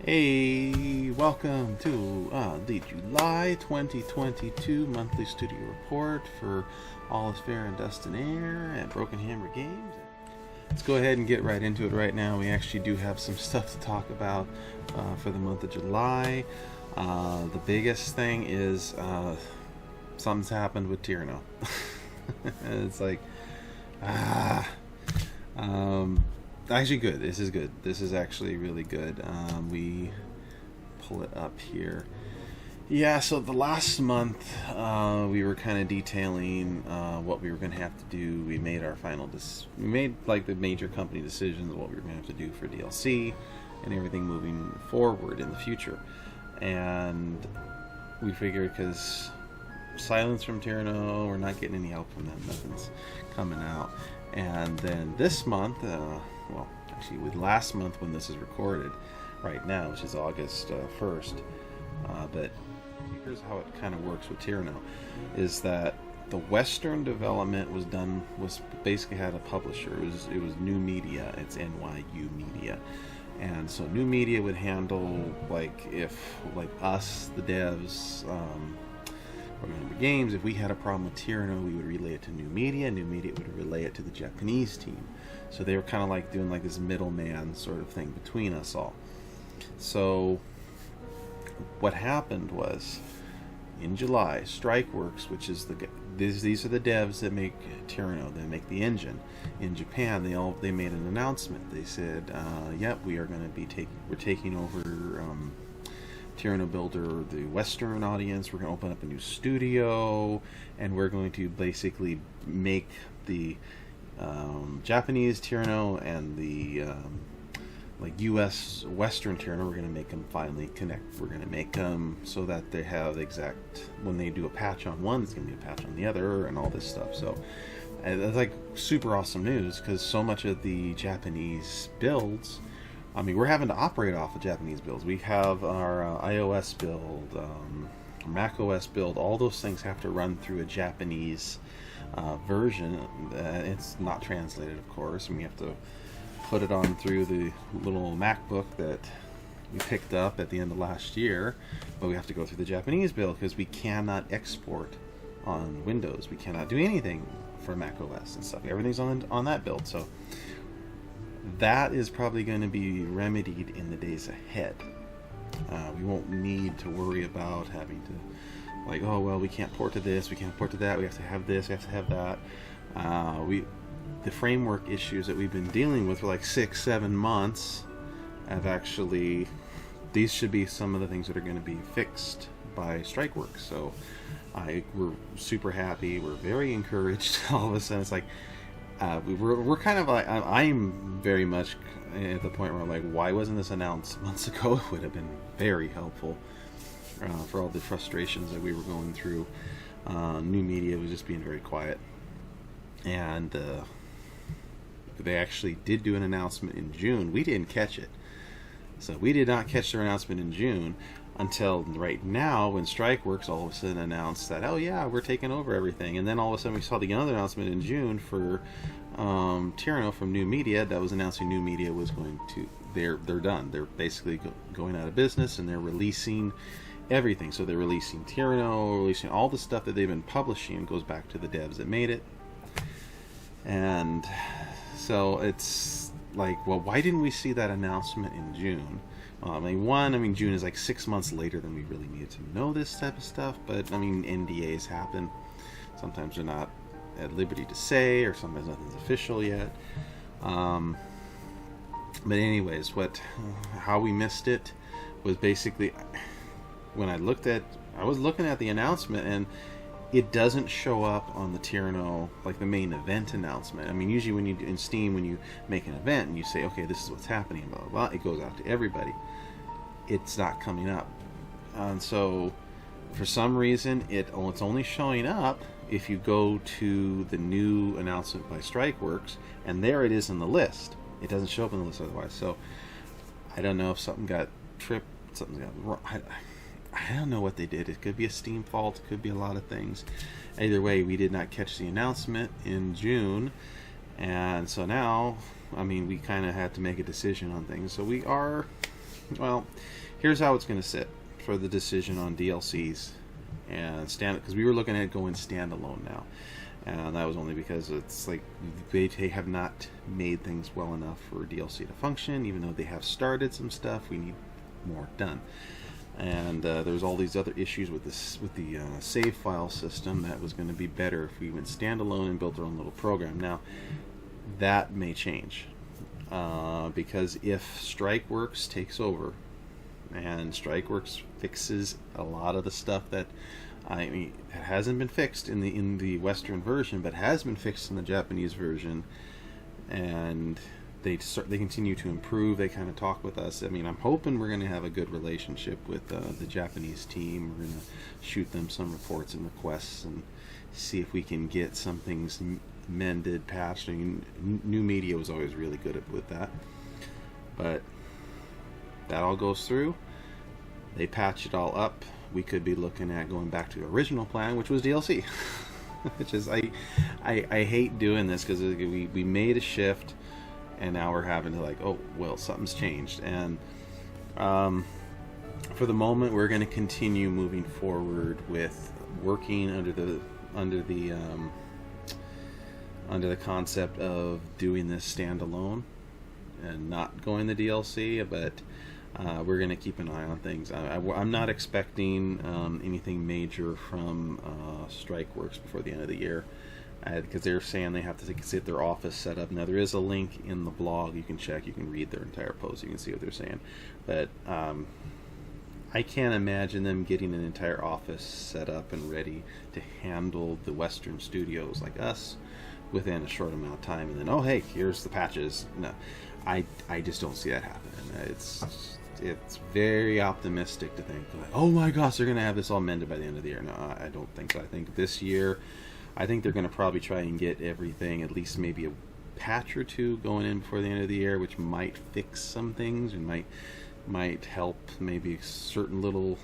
Hey, welcome to the July 2022 monthly studio report for All Is Fair and Dust and Air and Broken Hammer Games. Let's go ahead and get right into it right now. We actually do have some stuff to talk about for the month of July. The biggest thing is something's happened with Tyranno. It's like, actually good. This is good. This is actually really good. We pull it up here. Yeah, so the last month we were kind of detailing what we were going to have to do. We made our final we made like the major company decisions of what we were going to have to do for DLC and everything moving forward in the future. And we figured, because silence from Tyranno, we're not getting any help from them. Nothing's coming out. And then this month, well, actually with last month when this is recorded right now, which is August 1st, but here's how it kind of works with Tyranno, is that the Western development was basically had a publisher. It was New Media. It's NYU Media. And so New Media would handle, like, if, like, us, the devs, Broken Games, if we had a problem with Tyranno, we would relay it to New Media. New Media would relay it to the Japanese team. So they were kind of like doing like this middleman sort of thing between us all. So what happened was, in July, Strikeworks, which is these are the devs that make Tyranno, they make the engine. In Japan, they made an announcement. They said, "Yep, we are going to be taking over Tyranno Builder, the Western audience. We're going to open up a new studio, and we're going to basically make the Japanese Tyranno and the like U.S. Western Tyranno. We're going to make them finally connect. We're going to make them so that they have exact, when they do a patch on one, it's going to be a patch on the other, and all this stuff." So it's like super awesome news, because so much of the Japanese builds, I mean, we're having to operate off of Japanese builds. We have our iOS build, Mac OS build. All those things have to run through a Japanese version. It's not translated, of course, and we have to put it on through the little MacBook that we picked up at the end of last year. But we have to go through the Japanese build, because we cannot export on Windows. We cannot do anything for Mac OS and stuff. Everything's on that build. So that is probably going to be remedied in the days ahead. We won't need to worry about having to, like, oh well, we can't port to this, we can't port to that, we have to have this, we have to have that. The framework issues that we've been dealing with for like 6-7 months have actually, these should be some of the things that are going to be fixed by Strikeworks. So we're super happy, we're very encouraged. All of a sudden it's like, we're kind of like, I'm very much at the point where I'm like, why wasn't this announced months ago? It would have been very helpful for all the frustrations that we were going through. New Media was just being very quiet, and they actually did do an announcement in June. We didn't catch it, so we did not catch their announcement in June until right now, when Strikeworks all of a sudden announced that, oh yeah, we're taking over everything. And then all of a sudden we saw the other announcement in June for Tyranno from New Media that was announcing New Media was going to, they're done. They're basically going out of business, and they're releasing everything. So they're releasing Tyranno, releasing all the stuff that they've been publishing. It goes back to the devs that made it. And so it's like, well, why didn't we see that announcement in June? I mean, June is like 6 months later than we really needed to know this type of stuff. But I mean, NDAs happen. Sometimes they're not at liberty to say, or sometimes nothing's official yet. But anyways, how we missed it was basically when I was looking at the announcement, and it doesn't show up on the Tyranno, like the main event announcement. I mean, usually when you in Steam, when you make an event and you say, okay, this is what's happening, blah blah blah, it goes out to everybody. It's not coming up, and so for some reason it's only showing up if you go to the new announcement by Strikeworks, and there it is in the list. It doesn't show up in the list otherwise. So I don't know if something got tripped, something got wrong. I don't know what they did. It could be a Steam fault, it could be a lot of things. Either way, we did not catch the announcement in June, and so now, I mean, we kind of had to make a decision on things. So we are Well, here's how it's going to sit for the decision on DLCs and because we were looking at going standalone now, and that was only because it's like they have not made things well enough for DLC to function. Even though they have started some stuff, we need more done. And there's all these other issues with the save file system that was going to be better if we went standalone and built our own little program. Now that may change because if Strikeworks takes over and Strikeworks fixes a lot of the stuff that it hasn't been fixed in the Western version, but has been fixed in the Japanese version, and they continue to improve. They kind of talk with us. I mean, I'm hoping we're going to have a good relationship with the Japanese team. We're going to shoot them some reports and requests and see if we can get some things mended, patched. I mean, new media was always really good with that. But that all goes through. They patch it all up. We could be looking at going back to the original plan, which was DLC. Which is, I hate doing this because we made a shift. And now we're having to oh well, something's changed, and for the moment we're going to continue moving forward with working under the concept of doing this standalone and not going the DLC, but we're going to keep an eye on things. I'm not expecting anything major from Strikeworks before the end of the year. Because they're saying they have to get their office set up. Now there is a link in the blog you can check. You can read their entire post. You can see what they're saying. But I can't imagine them getting an entire office set up and ready to handle the Western studios like us within a short amount of time. And then, oh hey, here's the patches. No, I just don't see that happening. It's very optimistic to think, oh my gosh, they're going to have this all mended by the end of the year. No, I don't think so. I think this year, I think they're going to probably try and get everything, at least maybe a patch or two going in before the end of the year, which might fix some things and might help maybe certain little.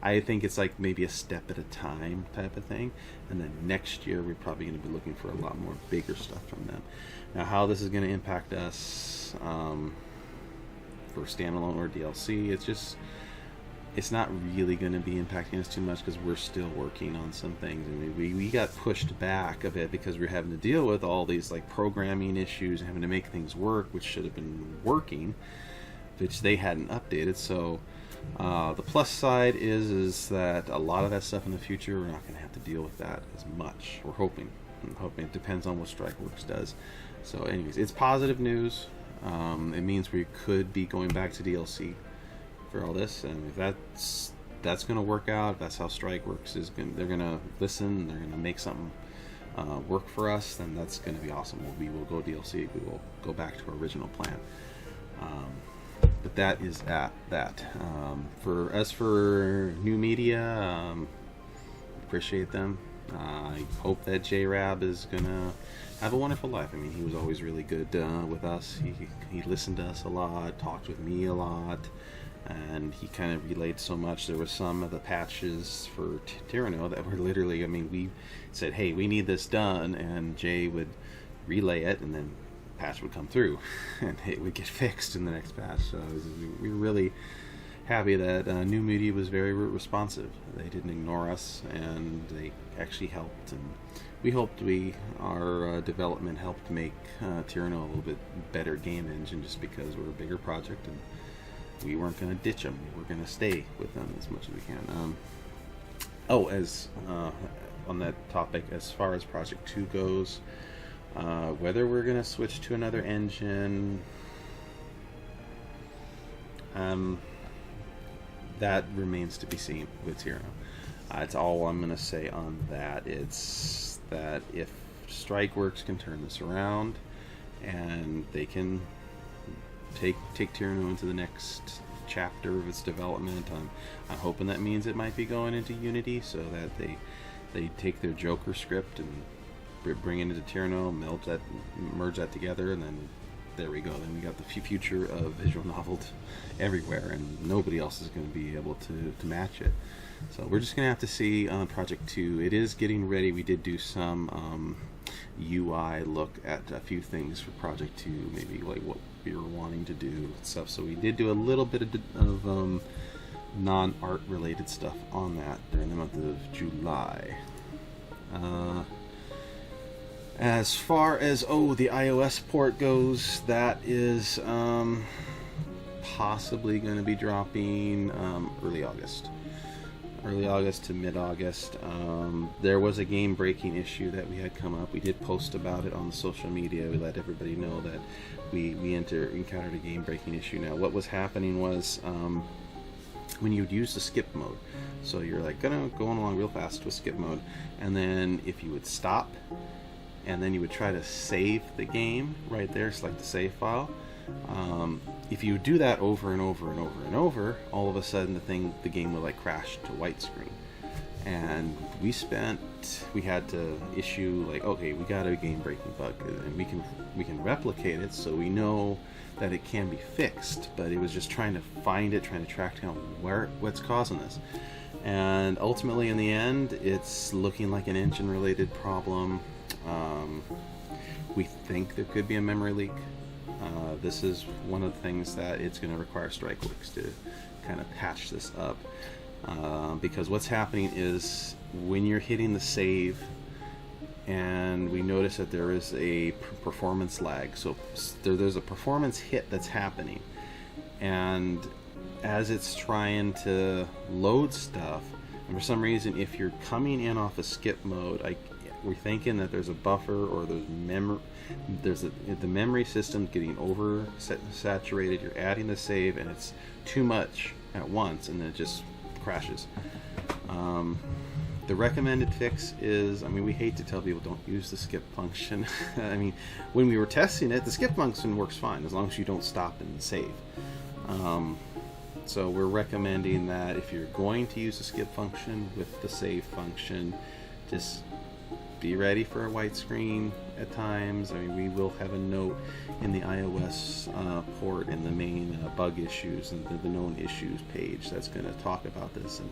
I think it's like maybe a step at a time type of thing, and then next year we're probably going to be looking for a lot more bigger stuff from them. Now, how this is going to impact us for standalone or DLC, it's not really going to be impacting us too much because we're still working on some things, and we got pushed back a bit because we're having to deal with all these programming issues and having to make things work, which should have been working, which they hadn't updated. So the plus side is that a lot of that stuff in the future, we're not going to have to deal with that as much. We're hoping. It depends on what Strikeworks does. So anyways, it's positive news. It means we could be going back to DLC for all this, and if that's going to work out, if that's how Strikeworks is going, they're going to listen, they're going to make something work for us, then that's going to be awesome. We will go DLC. We will go back to our original plan. But that is that. For new media, appreciate them. I hope that J-Rab is gonna have a wonderful life. I mean, he was always really good with us. He listened to us a lot, talked with me a lot, and he kind of relayed so much. There were some of the patches for Tyranno that were literally, I mean, we said, hey, we need this done, and Jay would relay it, and then the patch would come through, and it would get fixed in the next patch. So we were really happy that new media was very responsive. They didn't ignore us, and they actually helped, and we hoped our development helped make Tyranno a little bit better game engine, just because we're a bigger project and we weren't going to ditch them. We were going to stay with them as much as we can. On that topic, as far as Project 2 goes, whether we're going to switch to another engine, that remains to be seen with Tyranno. That's all I'm going to say on that. It's that if Strikeworks can turn this around and they can take Tyranno into the next chapter of its development, I'm hoping that means it might be going into Unity, so that they take their Joker script and bring it into Tyranno, merge that together, and then there we go. Then we got the future of visual novels everywhere, and nobody else is going to be able to match it. So we're just going to have to see on Project 2. It is getting ready. We did do some UI look at a few things for Project 2, maybe like what we were wanting to do and stuff. So we did do a little bit of non-art related stuff on that during the month of July. As far as the iOS port goes, that is possibly going to be dropping early August to mid-August. There was a game-breaking issue that we had come up. We did post about it on the social media. We let everybody know that we encountered a game-breaking issue. Now, what was happening was when you would use the skip mode, so you're like going along real fast with skip mode, and then if you would stop, and then you would try to save the game right there, select the save file. If you do that over and over and over and over, all of a sudden the game will like crash to white screen. And we had to issue like, okay, we got a game breaking bug, and we can replicate it, so we know that it can be fixed. But it was just trying to find it, trying to track down what's causing this. And ultimately, in the end, it's looking like an engine related problem. We think there could be a memory leak. This is one of the things that it's going to require Strikeworks to kind of patch this up, because what's happening is when you're hitting the save, and we notice that there is a performance lag, so there's a performance hit that's happening, and as it's trying to load stuff, and for some reason, if you're coming in off a skip mode, we're thinking that there's a buffer or the memory system getting saturated. You're adding the save and it's too much at once, and then it just crashes. The recommended fix is, we hate to tell people don't use the skip function. When we were testing it, the skip function works fine as long as you don't stop and save. So we're recommending that if you're going to use the skip function with the save function, just be ready for a white screen at times. We will have a note in the iOS port in the main bug issues and the known issues page that's going to talk about this and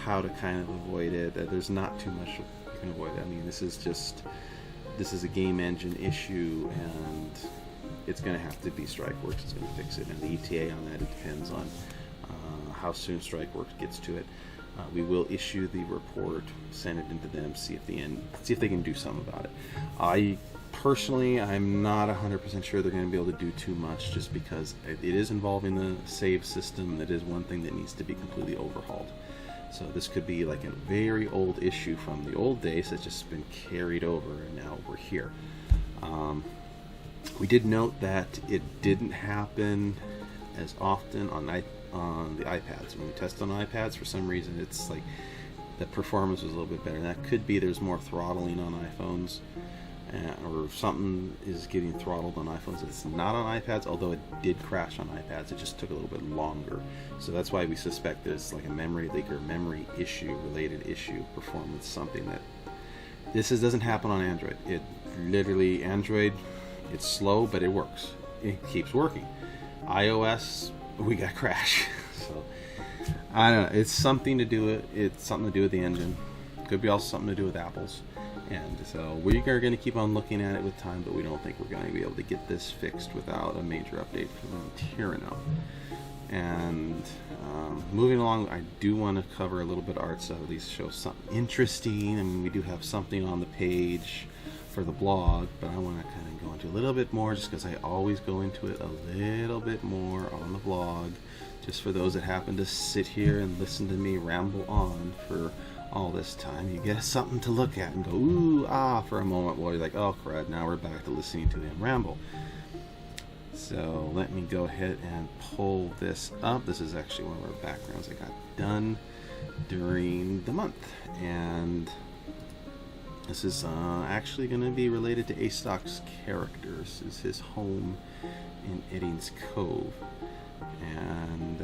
how to kind of avoid it. There's not too much you can avoid it. This is a game engine issue, and it's going to have to be Strikeworks is going to fix it, and the ETA on that, it depends on how soon Strikeworks gets to it. We will issue the report, send it into them, see if they can do something about it. I'm not 100% sure they're going to be able to do too much, just because it is involving the save system. That is one thing that needs to be completely overhauled. So this could be like a very old issue from the old days that's just been carried over, and now we're here. We did note that it didn't happen as often on the iPads. When we test on iPads, for some reason it's like the performance was a little bit better. And that could be there's more throttling on iPhones, or something is getting throttled on iPhones. It's not on iPads, although it did crash on iPads. It just took a little bit longer. So that's why we suspect there's like a memory leak or memory issue, related issue, performance, something that doesn't happen on Android. It literally, Android, it's slow, but it works. It keeps working. iOS, we got crash. So I don't know. It's something to do with the engine. Could be also something to do with Apple's. And so we are going to keep on looking at it with time, but we don't think we're going to be able to get this fixed without a major update from Tirano. And moving along, I do want to cover a little bit of art, so at least show something interesting. We do have something on the page for the blog, but I want to kind of go into a little bit more, just because I always go into it a little bit more on the blog, just for those that happen to sit here and listen to me ramble on for all this time. You get something to look at and go ooh ah for a moment while you're like, oh crud, now we're back to listening to him ramble. So let me go ahead and pull this up. This is actually one of our backgrounds I got done during the month, and this is actually going to be related to Astock's character. This is his home in Eddings Cove. And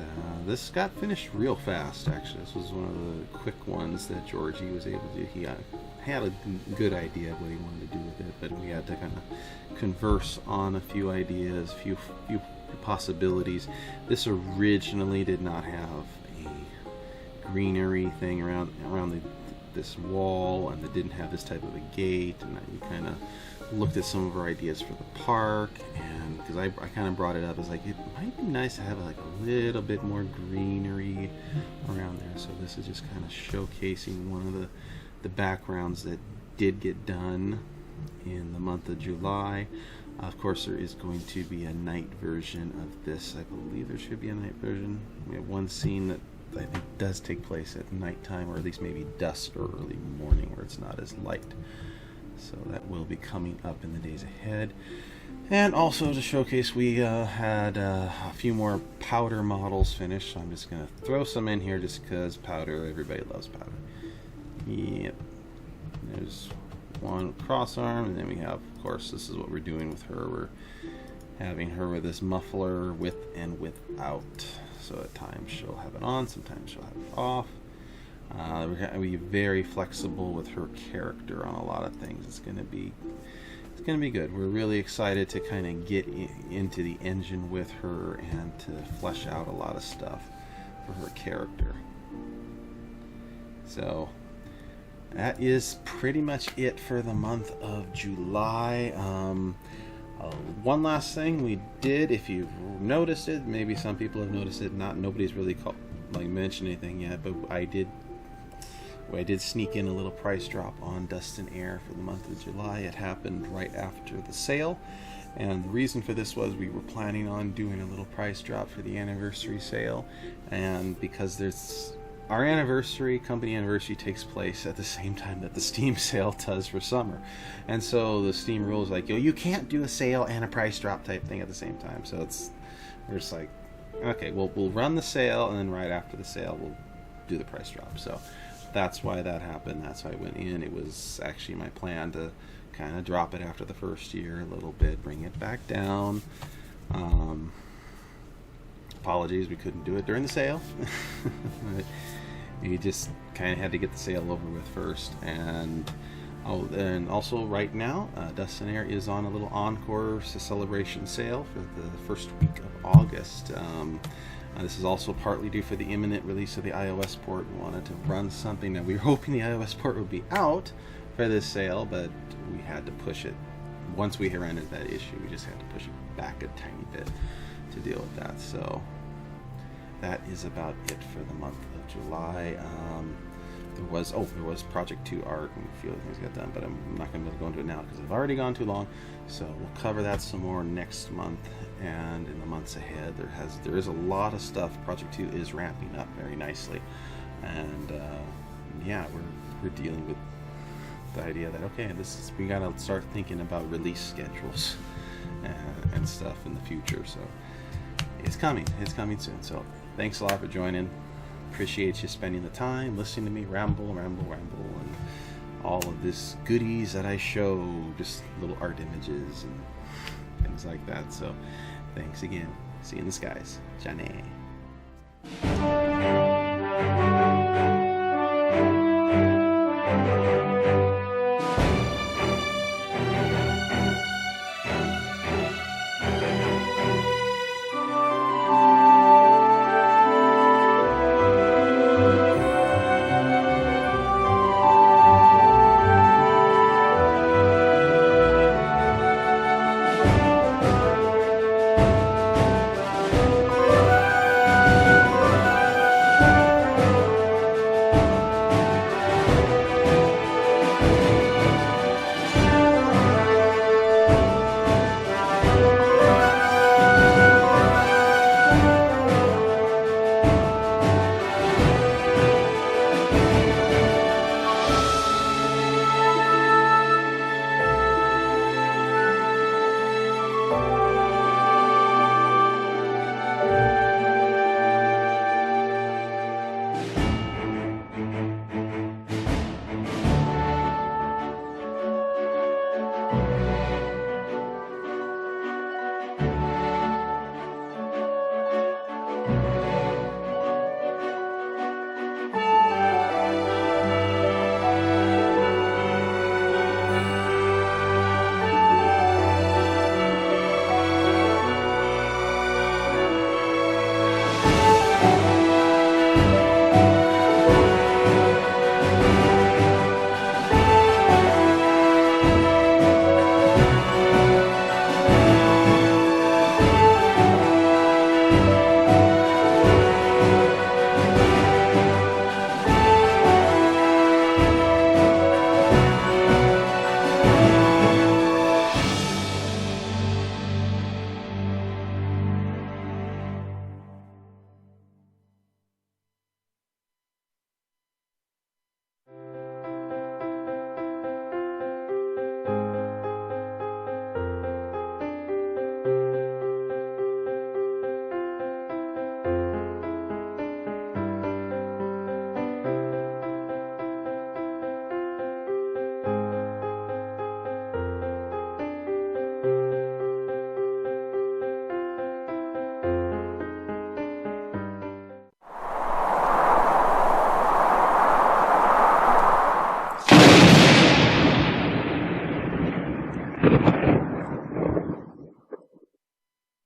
this got finished real fast, actually. This was one of the quick ones that Georgie was able to do. He had a good idea of what he wanted to do with it, but we had to kind of converse on a few ideas, few possibilities. This originally did not have a greenery thing around this wall and that didn't have this type of a gate, and we kind of looked at some of our ideas for the park, and because I kind of brought it up as like it might be nice to have like a little bit more greenery around there. So this is just kind of showcasing one of the backgrounds that did get done in the month of July. Of course, there is going to be a night version of this. I believe there should be a night version. We have one scene that I think does take place at nighttime, or at least maybe dusk or early morning, where it's not as light. So that will be coming up in the days ahead. And also to showcase, we had a few more powder models finished. So I'm just going to throw some in here just because powder, everybody loves powder. Yep. There's one cross arm, and then we have, of course, this is what we're doing with her. We're having her with this muffler with and without. So at times she'll have it on, sometimes she'll have it off. We're going to be very flexible with her character on a lot of things. It's going to be good. We're really excited to kind of get into the engine with her and to flesh out a lot of stuff for her character. So that is pretty much it for the month of July. One last thing we did, if you've noticed it, maybe some people have noticed it, nobody's really mentioned anything yet, but I did sneak in a little price drop on Dust and Air for the month of July. It happened right after the sale, and the reason for this was we were planning on doing a little price drop for the anniversary sale, and because our company anniversary takes place at the same time that the Steam sale does for summer. And so the Steam rule is like, you can't do a sale and a price drop type thing at the same time. So we're just like, okay, we'll run the sale, and then right after the sale, we'll do the price drop. So that's why that happened. That's why I went in. It was actually my plan to kind of drop it after the first year a little bit, bring it back down. Apologies, we couldn't do it during the sale. You just kind of had to get the sale over with first. And also right now, Dust and Air is on a little encore celebration sale for the first week of August. This is also partly due for the imminent release of the iOS port. We wanted to run something that we were hoping the iOS port would be out for this sale, but we had to push it. Once we ran into that issue, we just had to push it back a tiny bit to deal with that. So that is about it for the month of July. There was Project 2 art and a few other things got done, but I'm not going to be able to go into it now because I've already gone too long. So we'll cover that some more next month and in the months ahead. There is a lot of stuff. Project 2 is ramping up very nicely, and we're dealing with the idea that we got to start thinking about release schedules and stuff in the future. So it's coming soon. So thanks a lot for joining. Appreciate you spending the time listening to me ramble, and all of this goodies that I show, just little art images and things like that. So thanks again. See you in the skies. Jane.